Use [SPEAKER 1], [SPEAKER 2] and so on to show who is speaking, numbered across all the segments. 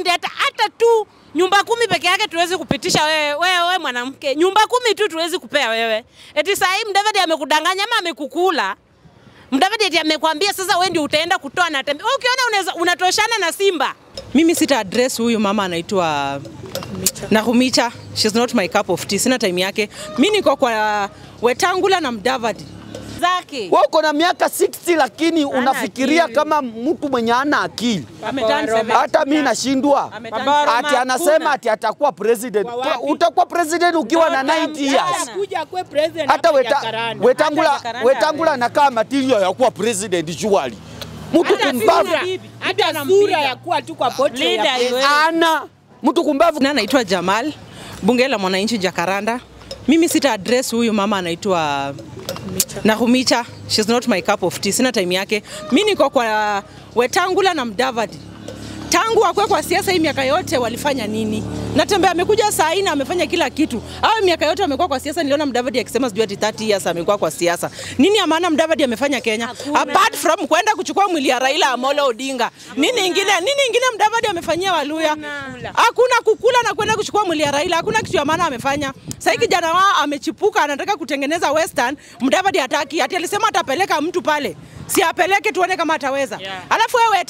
[SPEAKER 1] county hata tu nyumba 10 peke yake tuwezi kupitisha wewe mwanamke. Nyumba 10 tu tuwezi kupea wewe. Eti sasa hii Mudavadi amekudanganya ama amekukula. Mudavadi eti amekwambia sasa wewe ndio utaenda kutoa na tembe. Wewe ukiona unatoshana na Simba.
[SPEAKER 2] Mimi sita address huyu mama anaitwa Nakhumicha. She's not my cup of tea. Sina time yake. Mimi niko kwa Wetangula na Mudavadi.
[SPEAKER 1] Zaki.
[SPEAKER 3] Wewe uko na miaka 60 lakini unafikiria kama mtu mwenye ana akili. Hata mimi nashindwa. Ati anasema ati atakuwa president. Utakuwa president ukiwa na 90 years. Hata Wetangula anakaa material ya kuwa president surely. Mtu kumbavu.
[SPEAKER 4] Hata sura ya kuwa tu kwa portrait
[SPEAKER 3] ana mtu kumbavu.
[SPEAKER 2] Na anaitwa Jamal, bunge la mwananchi Jakaranda. Mimi sita address huyu mama anaitwa Nakhumicha. She's not my cup of tea. Sina time yake. Mimi niko kwa Wetangula na Mudavadi. Tangu wakwe kwa siasa hii miaka yote walifanya nini? Natembea amekuja saa hii na amefanya kila kitu. Hao miaka yote amekuwa kwa siasa, niliona Mudavadi akisema sijui ati 30 years amekuwa kwa siasa. Nini ya maana Mudavadi amefanya Kenya? Apart from kwenda kuchukua mwili ya Raila Amolo Odinga. Nini ingine Mudavadi amefanyia Waluya? Hakuna kukula na kwenda kuchukua mwili ya Raila. Hakuna kitu ya maana amefanya. Sasa kijana wao amechipuka anataka kutengeneza Western. Mudavadi hataki. Ati alisema atapeleka mtu pale. Si apeleke tuone kama ataweza. Alafu wewe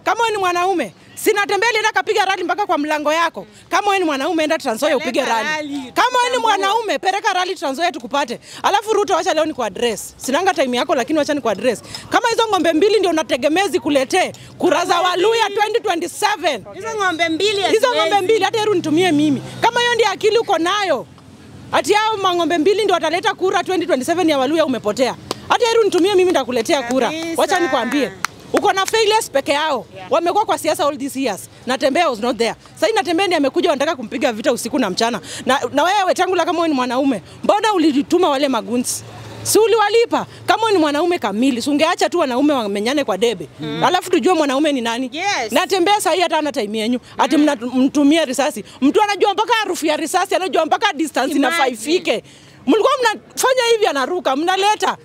[SPEAKER 2] kama wewe ni mwanaume, sinatembea nenda kapiga rally mpaka kwa mlango yako. Kama wewe ni mwanaume enda Trans Nzoia upige rally. Kama wewe ni mwanaume peleka rally Trans Nzoia tukupate. Alafu Ruto wacha leo ni kwa address. Sinanga time yako lakini wacha ni kwa address. Kama hizo ng'ombe mbili ndio unategemezi kuletee kura za Waluya 2027. Hizo ng'ombe mbili hata heru nitumie mimi. Kama hiyo ndio akili uko nayo. Ati hao ng'ombe mbili ndio wataleta kura 2027 ya Waluya umepotea. Hata heru nitumie mimi ndakuletea kura. Wacha nikwambie. Uko na failures peke yao. Wamekuwa kwa siasa all these years. Natembea was not there. Sasa Natembea ndiye amekuja wanataka kumpiga vita usiku na mchana. Na wewe Wetangula kama wewe ni mwanaume, mbona ulituma wale magunzi? Si uliwalipa? Kama wewe ni mwanaume kamili, si ungeacha tu wanaume wamenyane kwa debe. Alafu tujue mwanaume ni nani? Natembea sasa hii hata ana time yenu. Ati mtumie risasi. Mtu anajua mpaka harufu ya risasi, anajua mpaka distance inafaa ifike. Mlikuwa mnafanya hivi anaruka, mnaleta.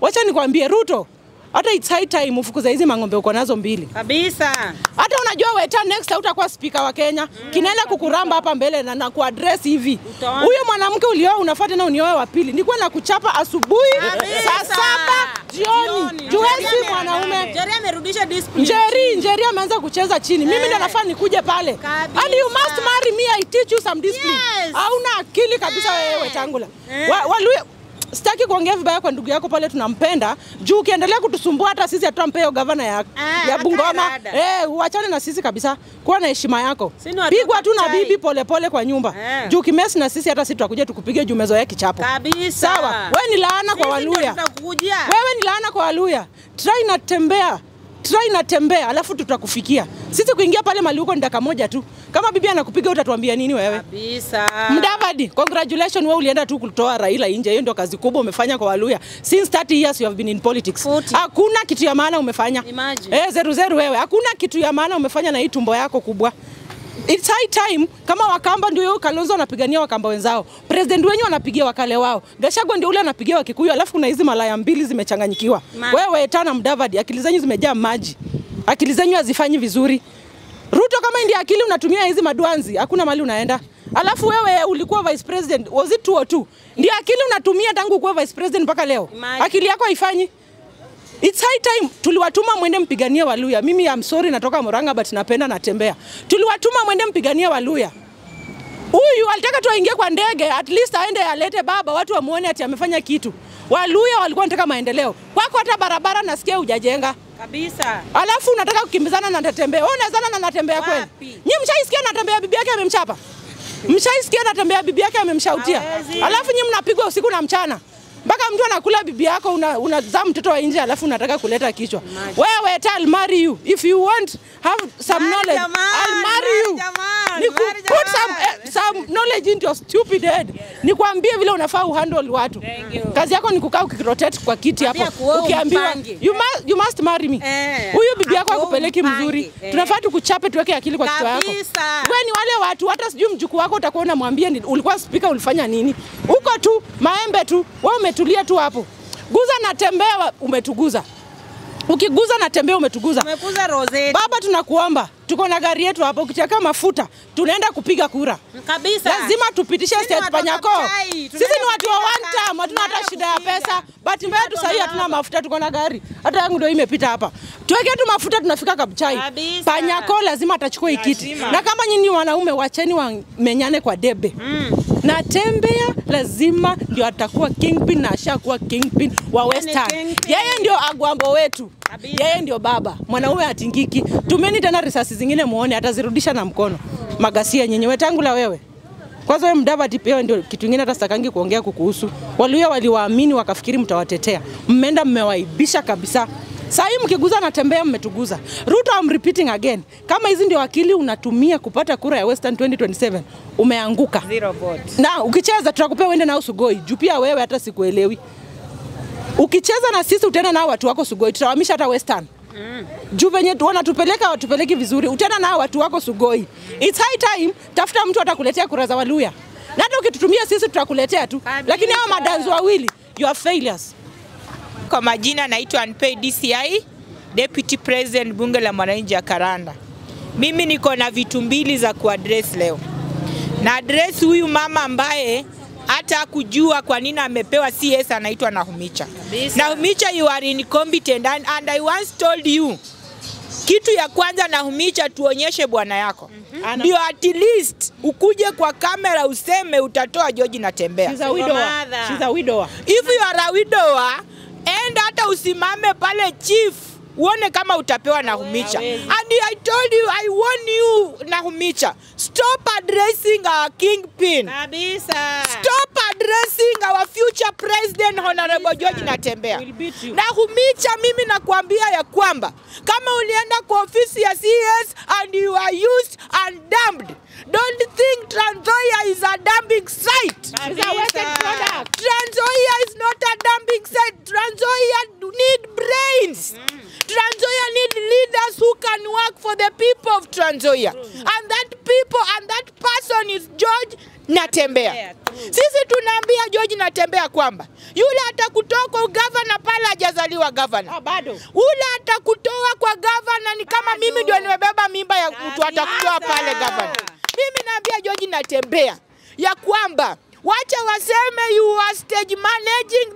[SPEAKER 2] Wacha nikwambie Ruto, hata it's high time ufukuze hizi mang'ombe uko nazo mbili.
[SPEAKER 1] Kabisa.
[SPEAKER 2] Hata unajua Weta next utakuwa speaker wa Kenya. Kinaenda kukuramba hapa mbele na kuaddress hivi. Huyo mwanamke ulioa unafuata na unioe wa pili. Nilikuwa na kuchapa asubuhi saa 7 jioni. Juezi mwanaume.
[SPEAKER 1] Njeri amerudisha discipline.
[SPEAKER 2] Njeri ameanza kucheza chini. Mimi ndo nafaa nikuje pale. And you must marry me, I teach you some discipline. Hauna akili kabisa wewe Wetangula. Waluya sitaki kuongea vibaya kwa ndugu yako pale tunampenda. Juu ukiendelea kutusumbua hata sisi hatumpeo governor ya Bungoma. Uachane na sisi kabisa. Kuwa na heshima yako. Pigwa tu na bibi pole pole kwa nyumba. Juu kimesi na sisi hata sisi tutakuja tukupige jumezo ya kichapo.
[SPEAKER 1] Kabisa.
[SPEAKER 2] Sawa. Wewe ni laana kwa Waluya. Wewe ni laana kwa Waluya. Try natembea alafu tutakufikia. Sisi kuingia pale mali huko ni dakika moja tu. Kama bibi anakupiga utatuambia nini wewe?
[SPEAKER 1] Kabisa.
[SPEAKER 2] Mudavadi, congratulations wewe ulienda tu kutoa Raila nje. Hiyo ndio kazi kubwa umefanya kwa Waluya. Since 30 years you have been in politics. Hakuna kitu ya maana umefanya. Zeru wewe. Hakuna kitu ya maana umefanya na hii tumbo yako kubwa. It's high time kama Wakamba ndio Kalonzo anapigania Wakamba wenzao. President wenyu anapigia Wakale wao. Gachagua ndio ule anapigia Wakikuyu, alafu kuna hizi malaya mbili zimechanganyikiwa. Wewe tana Mudavadi, akili zenyu zimejaa maji. Akili zenyu hazifanyi vizuri. Ruto kama ndio akili unatumia hizi madwanzi, hakuna mali unaenda. Alafu wewe ulikuwa vice president, was it 202? Ndio akili unatumia tangu kuwa vice president mpaka leo. Akili yako haifanyi. It's high time tuliwatuma mwende mpiganie Waluya. Mimi I'm sorry natoka Murang'a but napenda Natembea. Tuliwatuma mwende mpiganie Waluya. Huyu alitaka tu aingie kwa ndege, at least aende alete baba watu wamuone ati amefanya kitu. Waluya walikuwa wanataka maendeleo. Kwako hata barabara nasikia hujajenga.
[SPEAKER 1] Kabisa.
[SPEAKER 2] Alafu unataka kukimbizana na Natembea. Wewe unazana na Natembea kweli? Nyinyi mshaisikia Natembea bibi yake amemchapa? Mshaisikia Natembea bibi yake amemshautia? Alafu nyinyi mnapigwa usiku na mchana. Mpaka mtu anakula bibi yako unazaa mtoto wa nje alafu unataka kuleta kichwa. Wewe I'll marry you. If you want have some knowledge, I'll marry you. Put some knowledge into your stupid head. Nikwambie vile unafaa uhandle watu. Kazi yako ni kukaa ukirotate kwa kiti hapo. Ukiambiwa you must marry me. Huyu bibi yako akupeleki mzuri. Tunafaa tukuchape tuweke akili kwa kichwa yako. Wewe ni wale watu hata sijui mjukuu wako utakuwa unamwambia ulikuwa speaker ulifanya nini? Uko tu maembe tu. Wewe umetulia tu hapo. Guza Natembea umetuguza. Ukiguza Natembea umetuguza.
[SPEAKER 1] Umekuza Rosette.
[SPEAKER 2] Baba tunakuomba. tuko na gari yetu hapo, ukicheka mafuta tunaenda kupiga kura.
[SPEAKER 1] Kabisa.
[SPEAKER 2] Lazima tupitishe state Panyako. Sisi ni watu wa one time, hatuna hata shida ya pesa. But mbaya tu sasa hatuna mafuta, tuko na gari. Hata yangu ndio imepita hapa. Tuweke tu mafuta tunafika Kabuchai. Panyako lazima atachukua ikiti. Na kama nyinyi wanaume wacheni wamenyane kwa debe. Na Tembea lazima ndio atakuwa kingpin na ashakuwa kingpin wa Western. Yeye ndio agwambo wetu. Yeye ndio baba. Mwanaume atingiki. Tumeni tena risasi zingine muone atazirudisha na mkono. Magasia nyenye Wetangula wewe. Kwanza wewe Mudavadi pia ndio kitu kingine hata sitakangi kuongea kukuhusu. Waluya waliwaamini wakafikiri mtawatetea. Mmeenda mmewaibisha kabisa. Sasa hii mkiguza na Tembea mmetuguza. Ruto, I'm repeating again. Kama hizi ndio akili unatumia kupata kura ya Western 2027, umeanguka.
[SPEAKER 4] 0 vote.
[SPEAKER 2] Na ukicheza tutakupea uende nao Sugoi. Juu pia wewe hata sikuelewi. Ukicheza na sisi utaenda nao watu wako Sugoi. Tutawahamisha hata Western. Juu venye wanatupeleka watupeleki vizuri. Utaenda nao watu wako Sugoi. It's high time tafuta mtu atakuletea kura za Waluya. Na hata ukitutumia sisi tutakuletea tu. Lakini hao madanzo wawili, you are failures.
[SPEAKER 4] Kwa majina naitwa Unpaid DCI, Deputy President Bunge la Mwananchi Jacaranda. Mimi niko na vitu mbili za kuaddress leo. Na address huyu mama ambaye hata kujua kwa nini amepewa CS anaitwa Nakhumicha. Nakhumicha, you are incompetent and I once told you, kitu ya kwanza Nakhumicha, tuonyeshe bwana yako. Ndio at least ukuje kwa kamera useme utatoa George Natembea.
[SPEAKER 2] She's a widower. She's a widower.
[SPEAKER 4] If you are a widower, and hata usimame pale chief uone kama utapewa Nakhumicha. And I told you, I warn you Nakhumicha, stop addressing our kingpin.
[SPEAKER 1] Kabisa.
[SPEAKER 4] Stop addressing our future president Honorable George Natembea. Nakhumicha, mimi nakwambia ya kwamba kama ulienda kwa ofisi ya CS and you are used and dumped, don't think Trans Nzoia is a dumping site.
[SPEAKER 2] It's a wasted product.
[SPEAKER 4] Trans Nzoia is not a dumping site. Trans Nzoia need brains. Trans Nzoia need leaders who can work for the people of Trans Nzoia. And that people and that person is George Natembea. Sisi tunaambia George Natembea kwamba yule atakutoa kwa governor pale hajazaliwa governor.
[SPEAKER 2] Bado.
[SPEAKER 4] Ule atakutoa kwa governor ni kama mimi ndio nimebeba mimba ya mtu atakutoa pale governor. Mimi naambia George Natembea ya kwamba wacha waseme you are stage managing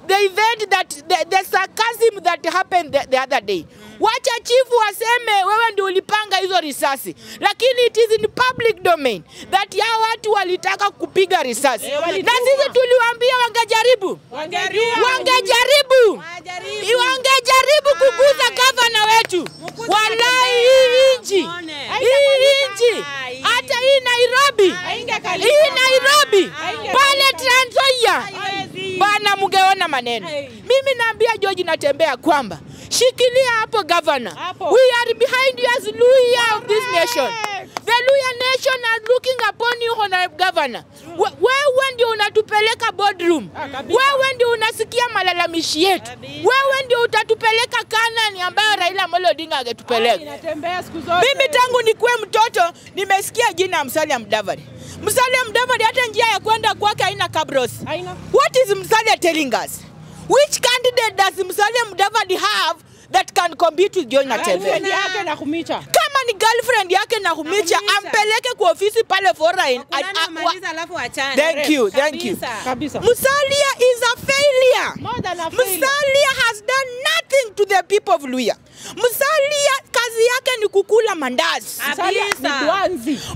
[SPEAKER 4] the event that the sarcasm that happened the other day. Wacha chifu waseme wewe ndio ulipanga hizo risasi. Lakini it is in public domain that ya watu walitaka kupiga risasi. Na sisi tuliwaambia wangejaribu. Wangejaribu kuguza governor wetu. Wallahi hii inchi. Hata hii Nairobi. Pale Trans Nzoia. Bana mungeona maneno. Mimi naambia George Natembea kwamba shikilia hapo governor. We are behind you as Luya of this nation. The Luya nation are looking upon you, honorable governor. Wewe ndio unatupeleka boardroom. Wewe ndio unasikia malalamishi yetu. Wewe ndio utatupeleka Kanani ambayo Raila Amolo Odinga angetupeleka. Mimi tangu nikuwe mtoto nimesikia jina Musalia Mudavadi. Musalia Mudavadi hata njia ya kwenda kwake haina kabros. What is Musalia telling us? Which candidate does Musalia Mudavadi have that can compete with George Natembea? Kama ni girlfriend yake Nakhumicha ampeleke kwa ofisi pale foreign. Thank you. Musalia is a failure. Musalia has done nothing to the people of Luya. Musalia kazi yake ni kukula mandazi.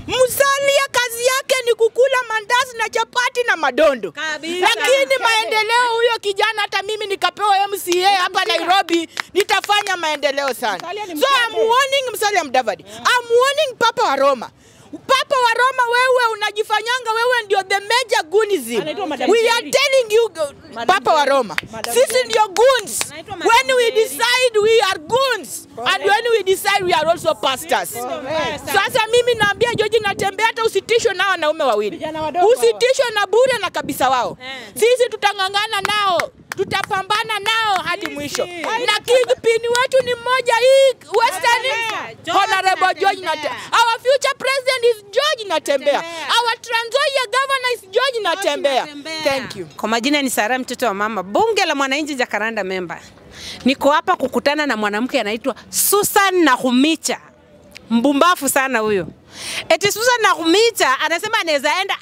[SPEAKER 4] Musalia kazi yake ni kukula mandazi na chapati na madondo. Lakini maendeleo huyo kijana hata mimi nikapewa MCA hapa Nairobi nitafanya maendeleo sana. So I'm warning Musalia Mudavadi. I'm warning Papa wa Roma. Papa wa Roma, wewe unajifanyanga wewe ndio the major goonism. We are telling you Papa wa Roma, sisi ndio goons. When we decide we are goons, and when we decide we are also pastors. Sasa mimi naambia George Natembea hata usitishwe na wanaume wawili. Usitishwe na bure na kabisa wao. Sisi tutangangana nao. Tutapambana nao hadi mwisho. Na kingpin wetu ni mmoja hii Western Honorable George Natembea. Our future president is George Natembea. Our Trans Nzoia governor is George Natembea. Thank you.
[SPEAKER 1] Kwa majina ni Sara mtoto wa mama, Bunge la Mwananchi Jacaranda member. Niko hapa kukutana na mwanamke anaitwa Susan Nakhumicha. mbumbafu sana huyo. Eti Susan Nakhumicha anasema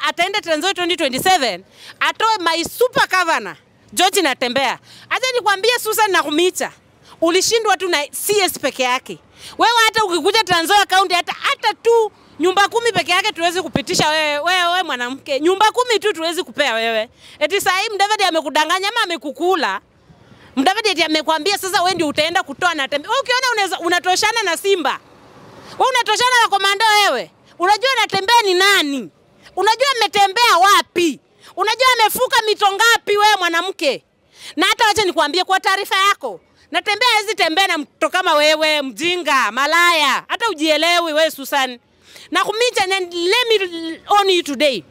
[SPEAKER 1] ataenda Trans Nzoia 2027, atoe my super governor George Natembeya. Acha nikwambie Susan Nakhumicha, ulishindwa tu na CS peke yake. Wewe hata ukikuja Trans Nzoia County hata tu nyumba 10 peke yake tuwezi kupitisha wewe mwanamke. Nyumba 10 tu tuwezi kupea wewe. Eti sasa hivi Mudavadi amekudanganya ama amekukula. Mudavadi eti amekwambia sasa wewe ndio utaenda kutoa Natembeya. Wewe ukiona unatoshana na Simba. Wewe unatoshana na komando wewe. Unajua Natembeya ni nani? Unajua ametembea wapi? Unajua amefuka mito ngapi wewe mwanamke? Na hata wacha nikwambie kwa taarifa yako, Natembeya hizi tembea na mtu kama wewe, mjinga, malaya, hata ujielewi wewe Susan. Nakhumicha, let me on you today.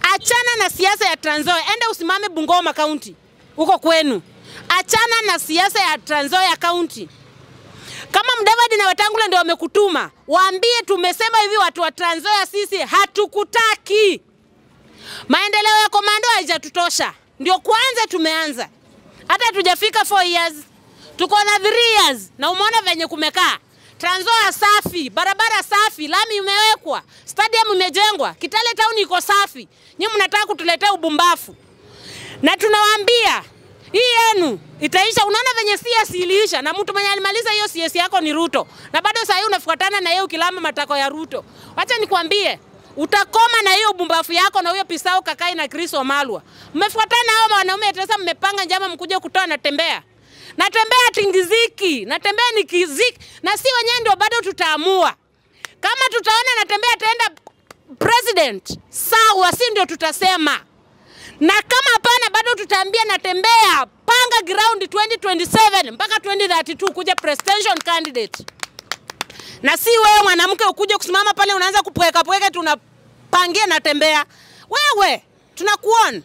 [SPEAKER 1] Achana na siasa ya Trans Nzoia, enda usimame Bungoma County huko kwenu. Achana na siasa ya Trans Nzoia County. Kama Mudavadi na Wetangula ndio wamekutuma, waambie tumesema hivi watu wa Trans Nzoia sisi hatukutaki. Maendeleo ya komando haijatutosha. Ndio kwanza tumeanza. Hata hatujafika 4 years. Tuko na 3 years na umeona venye kumekaa. Trans Nzoia safi, barabara safi, lami imewekwa, stadium imejengwa, Kitale town iko safi. Nyinyi mnataka kutuletea ubumbafu. Na tunawaambia hii yenu itaisha. Unaona venye CS iliisha na mtu mwenye alimaliza hiyo CS yako ni Ruto. Na bado sasa hivi unafuatana na yeye ukilama matako ya Ruto. Acha nikwambie, utakoma na hiyo bumbafu yako na huyo Pisau Kakai na Chris Wamalwa. Mmefuatana hao wanaume sasa, mmepanga njama mkuje kutoa Natembeya. Natembeya tingiziki, Natembeya ni kiziki, na si wenyewe ndio bado tutaamua. Kama tutaona Natembeya ataenda president, sawa, si ndio tutasema. Na kama hapana bado tutaambia Natembeya panga ground 2027 mpaka 2032 kuja presidential candidate. Na si wewe mwanamke ukuje kusimama pale unaanza kupweka tunapangia Natembeya. Wewe tunakuona.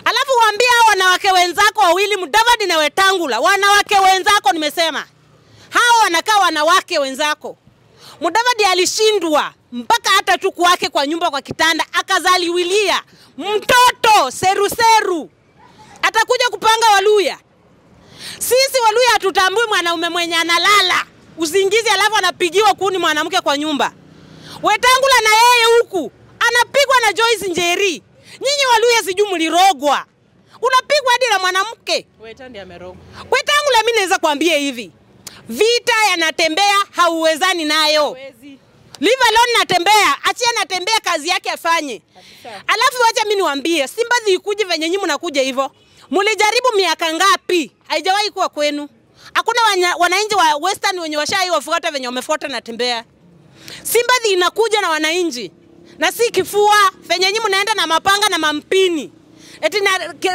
[SPEAKER 1] Alafu waambie hao wanawake wenzako wawili, Mudavadi na Wetangula, wanawake wenzako nimesema. Hao wanakaa wanawake wenzako. Mudavadi alishindwa mpaka hata tuku wake kwa nyumba kwa kitanda akazaliwilia mtoto seru. Atakuja kupanga Waluya. Sisi Waluya hatutambui mwanaume mwenye analala usingizi alafu anapigiwa kuni mwanamke kwa nyumba. Wetangula na yeye huku anapigwa na Joyce Njeri. Nyinyi Waluya sijui mlirogwa. Unapigwa hadi na mwanamke.
[SPEAKER 2] Wetandi amerogwa.
[SPEAKER 1] Wetangula mimi naweza kuambia hivi. Vita ya Natembeya hauwezani nayo. Leave alone Natembeya, achia Natembeya kazi yake afanye. Alafu wacha mimi niwaambie, Simba ikuje venye nyinyi mnakuja hivyo. Mlijaribu miaka ngapi? Haijawahi kuwa kwenu. Hakuna wananchi wa Western wenye washai wafuata venye wamefuata Natembeya. Simba inakuja na wananchi. Na si kifua, venye nyinyi mnaenda na mapanga na mampini. Eti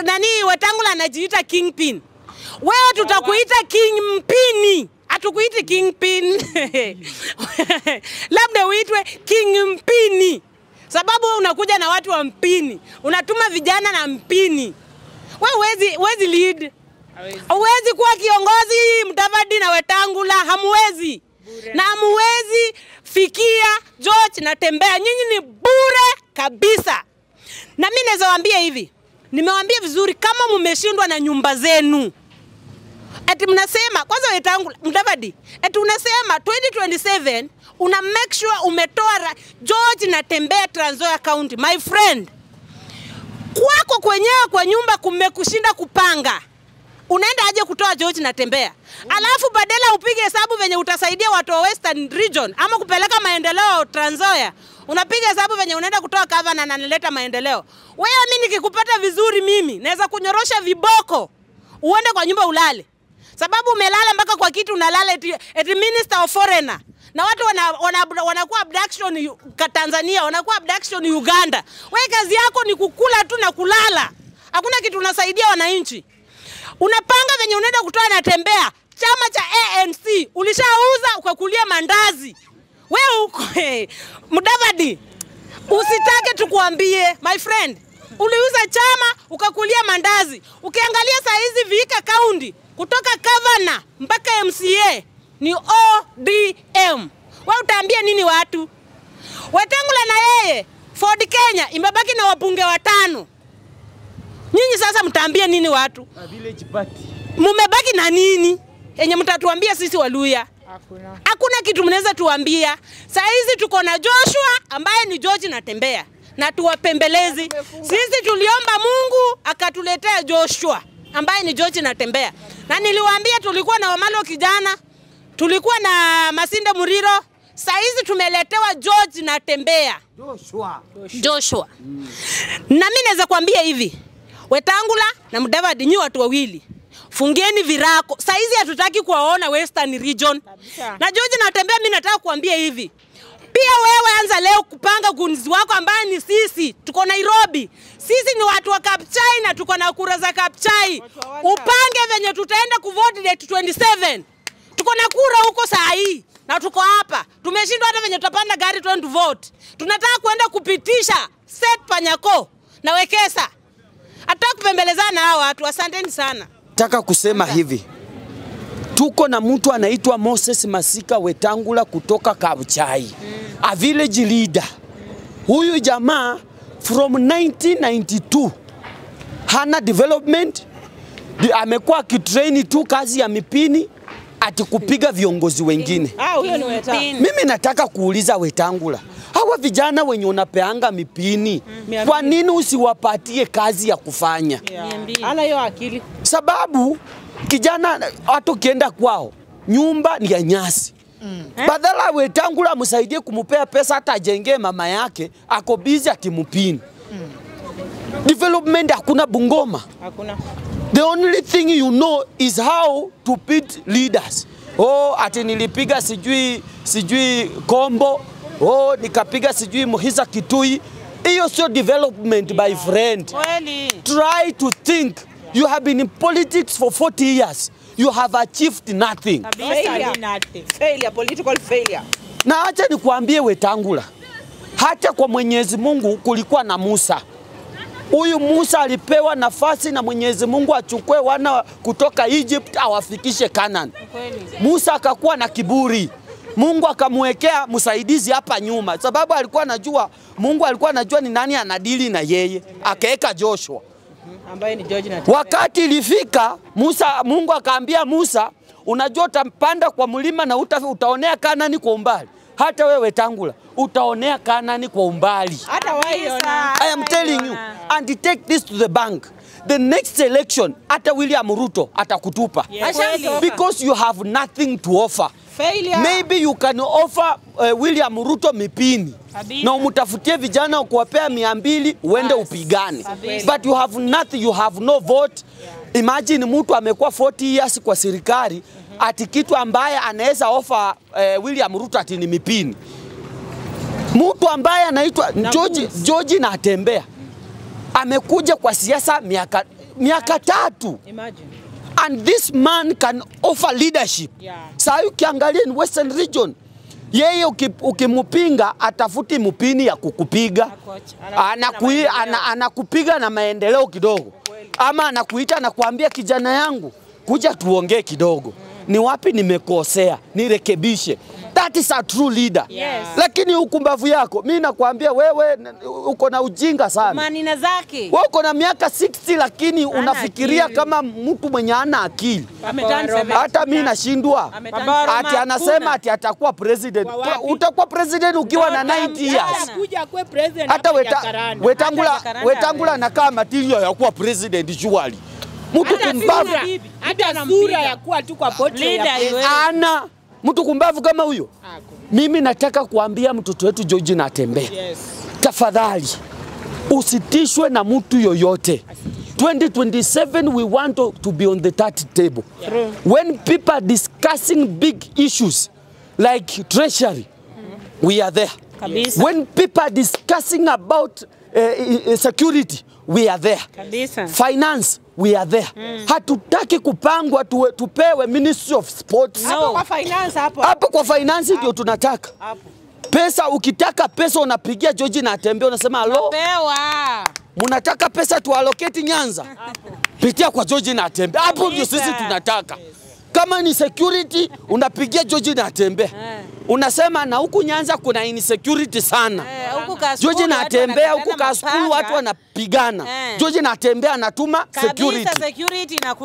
[SPEAKER 1] nani Wetangula anajiita kingpin. Wewe tutakuita kingpini. Hatukuiti kingpin. Labda uitwe kingpini. Sababu unakuja na watu wa mpini. Unatuma vijana na mpini. Wewe huwezi lead. Huwezi kuwa kiongozi Mudavadi na Wetangula, hamwezi. Na hamwezi fikia George Natembeya. Nyinyi ni bure kabisa. Na mimi naweza waambia hivi. Nimewaambia vizuri kama mmeshindwa na nyumba zenu. Eti mnasema kwanza Wetangula Mudavadi, eti unasema 2027 una make sure umetoa George Natembeya Trans Nzoia County. My friend, kwako kwenyewe kwa nyumba kumekushinda kupanga. Unaenda aje kutoa George Natembeya? Alafu badala upige hesabu venye utasaidia watu wa Western Region ama kupeleka maendeleo Trans Nzoia, unapiga hesabu venye unaenda kutoa governor na analeta maendeleo. Wewe mimi nikikupata vizuri mimi naweza kunyorosha viboko uende kwa nyumba ulale. Sababu umelala mpaka kwa kitu unalala eti Minister of Foreigner. Na watu wanakuwa abduction Tanzania, wanakuwa abduction Uganda. Wewe kazi yako ni kukula tu na kulala. Hakuna kitu unasaidia wananchi. Unapanga venye unaenda kutoa Natembeya, chama cha ANC ulishauza ukakulia mandazi. Wewe uko Mudavadi, usitake tukuambie my friend. Uliuza chama ukakulia mandazi. Ukiangalia saa hizi Vihiga County kutoka governor mpaka MCA ni ODM. Wewe utaambia nini watu? Wetangula na yeye Ford Kenya imebaki na wabunge 5. Nyinyi sasa mtaambia nini watu?
[SPEAKER 3] Village party.
[SPEAKER 1] Mumebaki na nini? Yenye mtatuambia sisi Waluya. Hakuna kitu mnaweza tuambia. Saa hizi tuko na Joshua ambaye ni George Natembeya na tuwapembelezi. Sisi tuliomba Mungu akatuletea Joshua ambaye ni George Natembeya. Na niliwaambia tulikuwa na Wamalo kijana, tulikuwa na Masinde Muriro, saa hizi tumeletewa George Natembeya. Joshua. Na mimi naweza kuambia hivi, Wetangula na Mudavadi nyi watu wawili, fungieni virako. Saa hizi hatutaki kuwaona Western Region. Na George Natembeya mimi nataka kuambia hivi, pia wewe anza leo kupanga gunzi wako ambaye ni sisi. Tuko Nairobi. Sisi ni watu wa Kapchai na tuko na kura za Kapchai. Upange venye tutaenda kuvote date 27. Tuko na kura huko saa hii. Na tuko hapa. Tumeshindwa hata venye tutapanda gari twende vote. Tunataka kuenda kupitisha Seth Panyako na Wekesa. Hataka kupembelezana na hao watu. Asanteni sana.
[SPEAKER 3] Nataka kusema hivi. Tuko na mtu anaitwa Moses Masika Wetangula kutoka Kapchai. A village leader. Huyu jamaa from 1992 hana development. Amekuwa akitrain tu kazi ya mipini ati kupiga viongozi wengine.
[SPEAKER 2] Huyo ni Wetangula.
[SPEAKER 3] Mimi nataka kuuliza Wetangula, hawa vijana wenye unapeanga mipini, kwa nini usiwapatie kazi ya kufanya?
[SPEAKER 2] Ana hiyo akili.
[SPEAKER 3] Sababu kijana watu kienda kwao, nyumba ni ya nyasi. Badala Wetangula msaidie kumupea pesa hata ajengee mama yake, ako busy atimupini. Development hakuna Bungoma.
[SPEAKER 2] Hakuna.
[SPEAKER 3] The only thing you know is how to beat leaders. Ati nilipiga sijui Kombo. Nikapiga sijui Muhisa Kitui. Hiyo sio development, my friend. Try to think. You have been in politics for 40 years. You have achieved nothing.
[SPEAKER 2] Failure, political failure.
[SPEAKER 3] Na acha nikuambie Wetangula, hata kwa Mwenyezi Mungu kulikuwa na Musa. Huyu Musa alipewa nafasi na Mwenyezi Mungu achukue wana kutoka Egypt awafikishe Canaan. Musa akakuwa na kiburi. Mungu akamwekea msaidizi hapa nyuma. Sababu alikuwa anajua, Mungu alikuwa anajua ni nani anadili na yeye. Akaeka Joshua.
[SPEAKER 2] Ambaye ni George Natembeya.
[SPEAKER 3] Wakati ilifika, Mungu akaambia Musa, unajua utapanda kwa mlima na utaonea Kanaani kwa umbali. Hata wewe Wetangula utaonea Kanaani kwa umbali.
[SPEAKER 2] Hata waiona.
[SPEAKER 3] I am telling you, and take this to the bank. The next election, hata William Ruto atakutupa. Because you have nothing to offer.
[SPEAKER 2] Failure.
[SPEAKER 3] Maybe you can offer William Ruto mipini. Na umutafutie vijana kuwapea 200 uende upigane. But you have nothing, you have no vote. Imagine mtu amekuwa 40 years kwa serikali, ati kitu ambaye anaweza offer William Ruto ati ni mipini. Mtu ambaye anaitwa George Natembeya amekuja kwa siasa miaka 3.
[SPEAKER 2] Imagine.
[SPEAKER 3] And this man can offer leadership. Sasa ukiangalia in Western Region, yeye ukimupinga atafuti mpini ya kukupiga. Anakupiga na maendeleo kidogo. Ama anakuita na kuambia kijana yangu, kuja tuongee kidogo. Ni wapi nimekosea, nirekebishe. That is a true leader. Lakini ukumbavu yako, mimi nakwambia wewe uko na ujinga sana.
[SPEAKER 1] Manina zake.
[SPEAKER 3] Wewe uko na miaka 60 lakini unafikiria kama mtu mwenye hana akili. Hata mimi nashindwa. Ati anasema ati atakuwa president. Utakuwa president ukiwa na 90 years. Hata Wetangula anakaa material ya kuwa president surely. Mtu kumbavu.
[SPEAKER 4] Hata sura ya kuwa tu kwa portrait.
[SPEAKER 3] Ana mtu kumbavu kama huyo. Mimi nataka kuambia mtoto wetu George Natembeya. Tafadhali usitishwe na mtu yoyote. 2027 we want to be on the third table. When people are discussing big issues like treasury, we are there. When people are discussing about security, we are there. Finance, we are there. Hatutaki kupangwa tupewe Ministry of Sports. Hapo kwa finance ndio tunataka. Pesa, ukitaka pesa unapigia George Natembeya unasema halo. Munataka pesa tuallocate Nyanza. Pitia kwa George Natembeya. Hapo ndio sisi tunataka. Kama ni security unapigia George Natembeya. Unasema na huku Nyanza kuna insecurity sana. George Natembeya huku Kasulu watu wanapigana. George Natembeya anatuma security.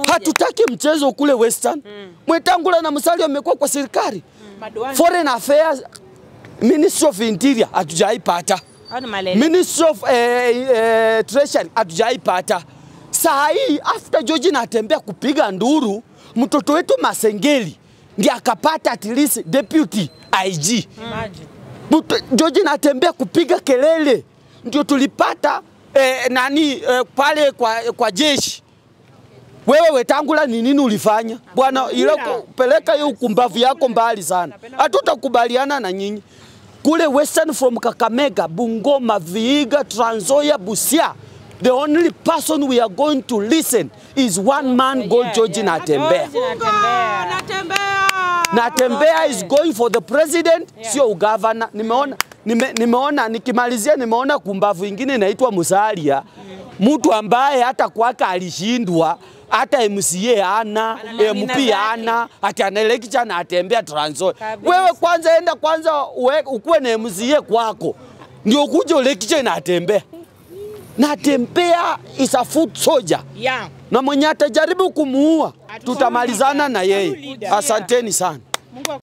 [SPEAKER 3] Hatutaki mchezo kule Western. Wetangula na Musalia wamekuwa kwa serikali. Foreign Affairs, Ministry of Interior hatujaipata. Ministry of Treasury hatujaipata. Saa hii after George Natembeya kupiga nduru, mtoto wetu Masengeli ndiye akapata at least deputy IG. George Natembeya kupiga kelele ndio tulipata pale kwa jeshi. Wewe Wetangula ni nini ulifanya? Bwana ile kupeleka hiyo ukumbavu yako mbali sana. Hatutakubaliana na nyinyi. Kule Western from Kakamega, Bungoma, Vihiga, Trans Nzoia, Busia, the only person we are going to listen is one man called George Natembeya. Natembeya is going for the president, sio governor. Nimeona nikimalizia nimeona kumbavu ingine inaitwa Musalia. Mtu ambaye hata kwaka alishindwa, hata MCA ana, MP ana, hata anaelekea Natembeya Trans Nzoia. Wewe kwanza enda ukuwe na MCA kwako. Ndio ukuje uelekee Natembeya. Natembeya is a foot soldier. Na mwenye atajaribu kumuua tutamalizana na yeye. Asanteni sana.